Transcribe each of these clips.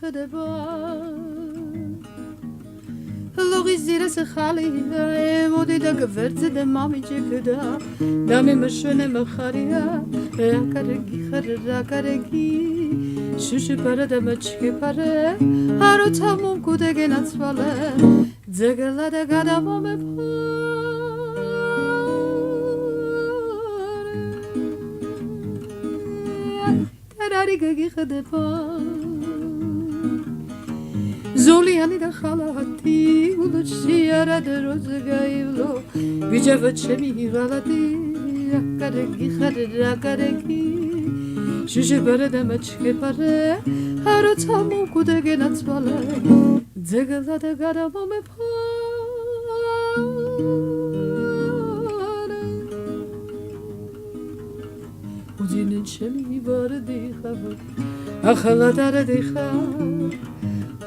გიხდება ლოღის ძირას ხალი მოდი და გვერდზე მომიჭიქდა და მე მშვენე მხარია რაკარგი ხარ რაკარგი შუში პარა და მაჩქე პარა აროცა მომკუდე გენაცვალე ძეგლა და გადამომე ტარარი გიხდება ზოლიანი და ხალათი ულუჩი არა და როზგაივლო ბიჭება ჩემი ღალატი აკარგი ხარ აკარგი შუში პარა და მაჩქე პარა აროცა მომკუდე გენაცვალე ძეგლა და გადამომე უძინე ჩემი ვარდი ხარ ახლა დარდი ხარ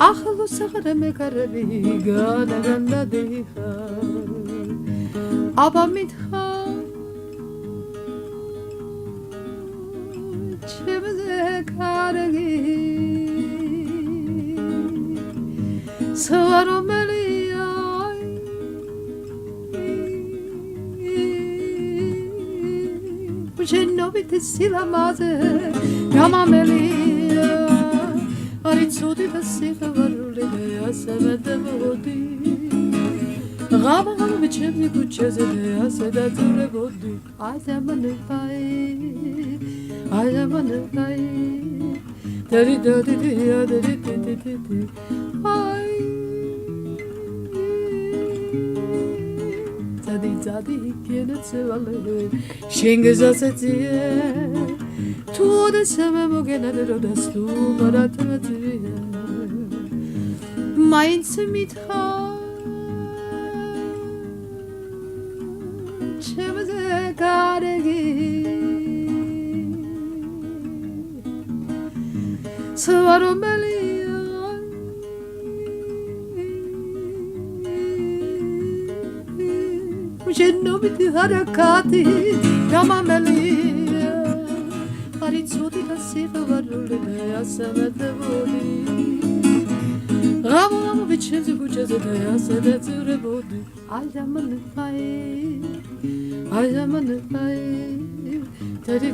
ახლა საღრე მეკარები განაგანდა დიხარ აბა მითხარ ჩემზე კარგი სვარომელია შენობით სილამაზე გამამელია არიცოდი და სიხარული ასება დაბოდი ღამაღამ მეჩემი ქუჩაზე ასე დაწურებოდი აიამანაი დარი აი ძადი გენაცვალე შენგეზაცეცია თუ დესმე მოგენადე როდას თუ მარათმეცია მაინც მითხარ ჩემზე კარგი სვარომელია შენობით ჰარაკატი გამამელია არიცოდი და სიხარული ასე დაბოდი ღამაღამ მეჩემზე ქუჩაზე ასე დაწურებოდი აიამანაი დარი